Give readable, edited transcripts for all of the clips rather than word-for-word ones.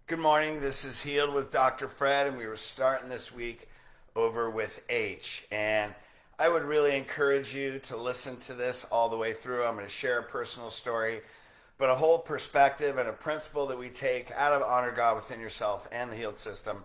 Good morning. This is Healed with Dr. Fred, and we were starting this week over with H. And I would really encourage you to listen to this all the way through. I'm going to share a personal story, but a whole perspective and a principle that we take out of Honor God Within Yourself and the Healed System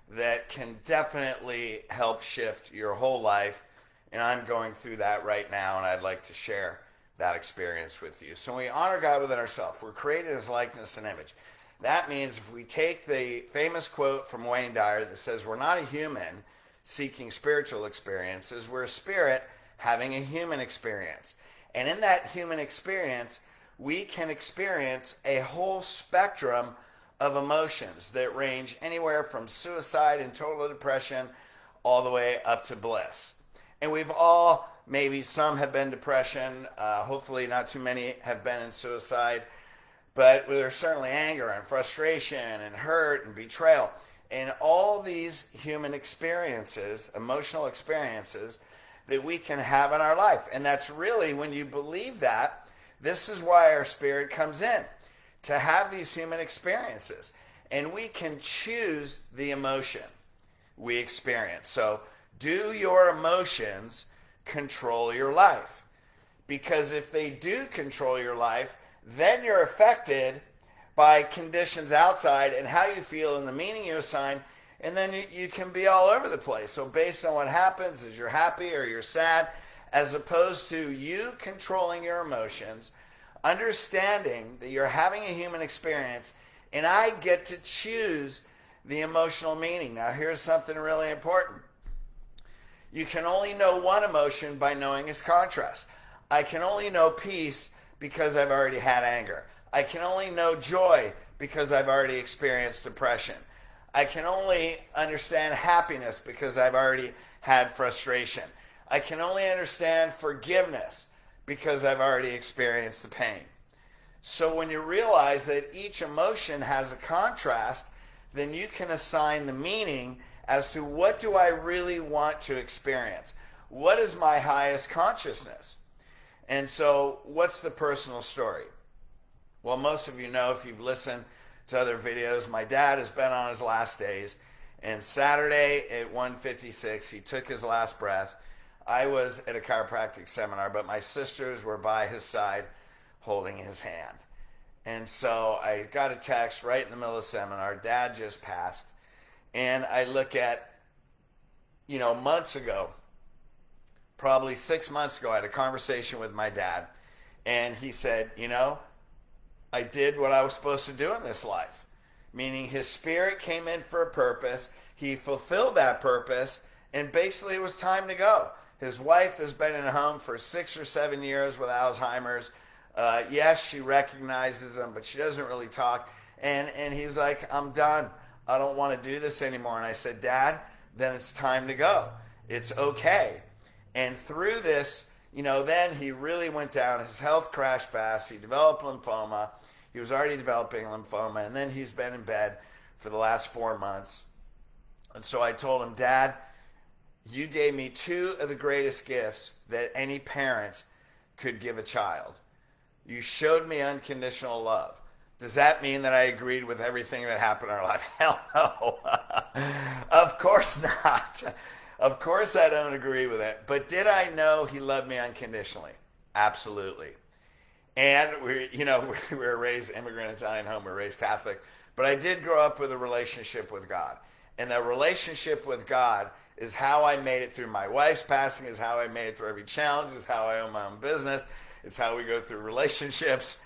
that can definitely help shift your whole life. And I'm going through that right now, and I'd like to share that experience with you. So when we honor God within ourselves, we're created in His likeness and image. That means if we take the famous quote from Wayne Dyer that says, we're not a human seeking spiritual experiences, we're a spirit having a human experience. And in that human experience, we can experience a whole spectrum of emotions that range anywhere from suicide and total depression all the way up to bliss. And we've all, maybe some have been depression, hopefully not too many have been in suicide, but there's certainly anger and frustration and hurt and betrayal. And all these human experiences, emotional experiences that we can have in our life. And that's really, when you believe that, this is why our spirit comes in, to have these human experiences. And we can choose the emotion we experience. So do your emotions control your life? Because if they do control your life, then you're affected by conditions outside and how you feel and the meaning you assign, and then you can be all over the place. So based on what happens, is you're happy or you're sad, as opposed to you controlling your emotions, understanding that you're having a human experience, and I get to choose the emotional meaning. Now here's something really important. You can only know one emotion by knowing its contrast. I can only know peace because I've already had anger. I can only know joy because I've already experienced depression. I can only understand happiness because I've already had frustration. I can only understand forgiveness because I've already experienced the pain. So when you realize that each emotion has a contrast, then you can assign the meaning as to what do I really want to experience? What is my highest consciousness? And so what's the personal story? Well, most of you know, if you've listened to other videos, my dad has been on his last days, and Saturday at 1:56 he took his last breath. I was at a chiropractic seminar, but my sisters were by his side holding his hand. And so I got a text right in the middle of the seminar, Dad just passed. And I look at, months ago, probably 6 months ago, I had a conversation with my dad, and he said, I did what I was supposed to do in this life. Meaning his spirit came in for a purpose, he fulfilled that purpose, and basically it was time to go. His wife has been in a home for 6 or 7 years with Alzheimer's. Yes, she recognizes him, but she doesn't really talk. And he's like, I'm done. I don't want to do this anymore. And I said, Dad, then it's time to go. It's okay. And through this, then he really went down. His health crashed fast. He developed lymphoma. He was already developing lymphoma. And then he's been in bed for the last 4 months. And so I told him, Dad, you gave me 2 of the greatest gifts that any parent could give a child. You showed me unconditional love. Does that mean that I agreed with everything that happened in our life? Hell no. Of course not. Of course I don't agree with it. But did I know he loved me unconditionally? Absolutely. And we were raised immigrant Italian home. We were raised Catholic. But I did grow up with a relationship with God. And that relationship with God is how I made it through my wife's passing, is how I made it through every challenge, is how I own my own business. It's how we go through relationships,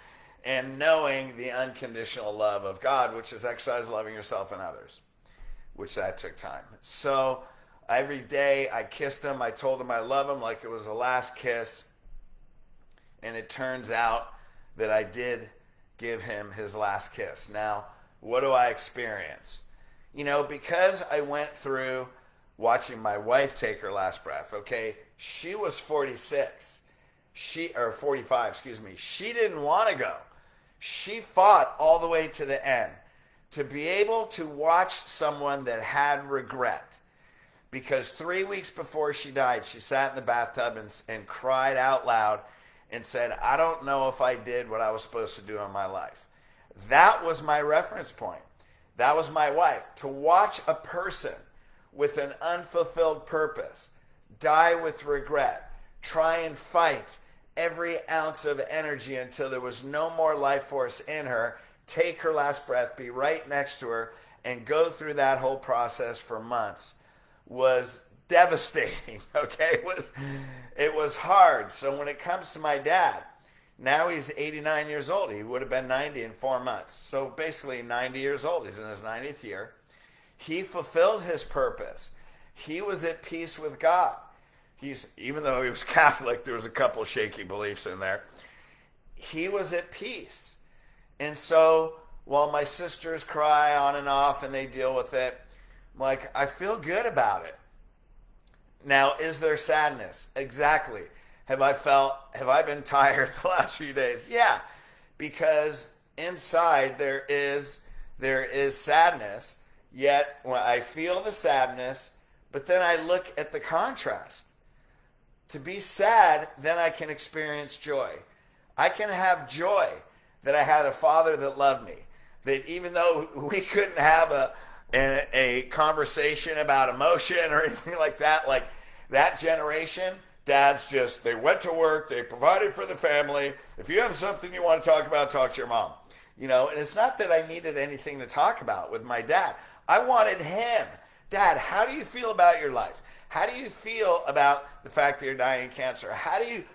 and knowing the unconditional love of God, which is exercise loving yourself and others, which that took time. So every day I kissed him. I told him I love him like it was the last kiss. And it turns out that I did give him his last kiss. Now, what do I experience? Because I went through watching my wife take her last breath, okay? She was 46. 45, excuse me. She didn't want to go. She fought all the way to the end to be able to watch someone that had regret. Because 3 weeks before she died, she sat in the bathtub and cried out loud and said, I don't know if I did what I was supposed to do in my life. That was my reference point. That was my wife. To watch a person with an unfulfilled purpose die with regret, try and fight every ounce of energy until there was no more life force in her, take her last breath, be right next to her, and go through that whole process for months was devastating. Okay, it was hard. So when it comes to my dad, now he's 89 years old. He would have been 90 in 4 months. So basically 90 years old. He's in his 90th year. He fulfilled his purpose. He was at peace with God. Even though he was Catholic, there was a couple shaky beliefs in there. He was at peace. And so while my sisters cry on and off and they deal with it, I'm like, I feel good about it. Now, is there sadness? Exactly. Have I been tired the last few days? Yeah, because inside there is sadness, yet when I feel the sadness, but then I look at the contrast. To be sad, then I can experience joy. I can have joy that I had a father that loved me, that even though we couldn't have a conversation about emotion or anything like that generation, dads they went to work, they provided for the family. If you have something you want to talk about, talk to your mom. And it's not that I needed anything to talk about with my dad. I wanted him. Dad, how do you feel about your life? How do you feel about the fact that you're dying of cancer?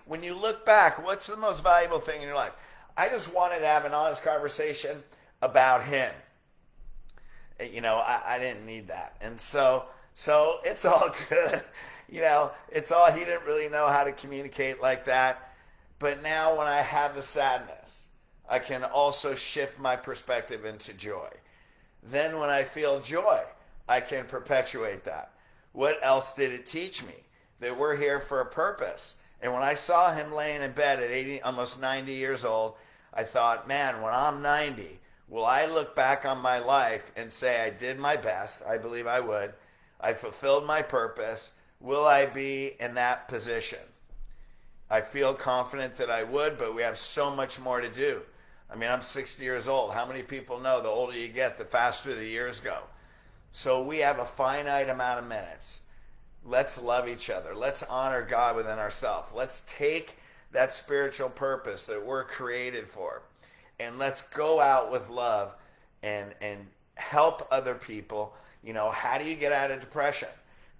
When you look back, what's the most valuable thing in your life? I just wanted to have an honest conversation about him. I didn't need that. And so it's all good. He didn't really know how to communicate like that. But now when I have the sadness, I can also shift my perspective into joy. Then when I feel joy, I can perpetuate that. What else did it teach me? That we're here for a purpose. And when I saw him laying in bed at 80, almost 90 years old, I thought, man, when I'm 90, will I look back on my life and say I did my best? I believe I would. I fulfilled my purpose. Will I be in that position? I feel confident that I would, but we have so much more to do. I'm 60 years old. How many people know the older you get, the faster the years go? So we have a finite amount of minutes. Let's love each other. Let's honor God within ourselves. Let's take that spiritual purpose that we're created for, and let's go out with love and help other people. How do you get out of depression?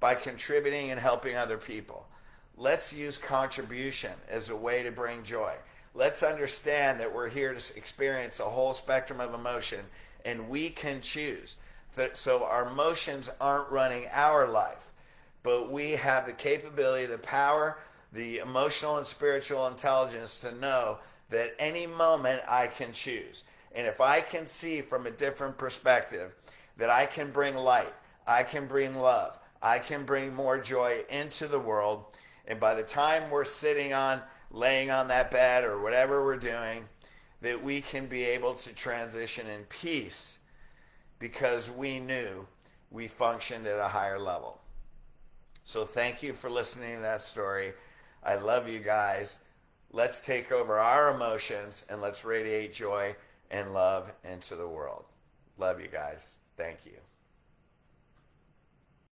By contributing and helping other people. Let's use contribution as a way to bring joy. Let's understand that we're here to experience a whole spectrum of emotion, and we can choose. So our emotions aren't running our life, but we have the capability, the power, the emotional and spiritual intelligence to know that any moment I can choose. And if I can see from a different perspective that I can bring light, I can bring love, I can bring more joy into the world, and by the time we're laying on that bed or whatever we're doing, that we can be able to transition in peace because we knew we functioned at a higher level. So thank you for listening to that story. I love you guys. Let's take over our emotions and let's radiate joy and love into the world. Love you guys. Thank you.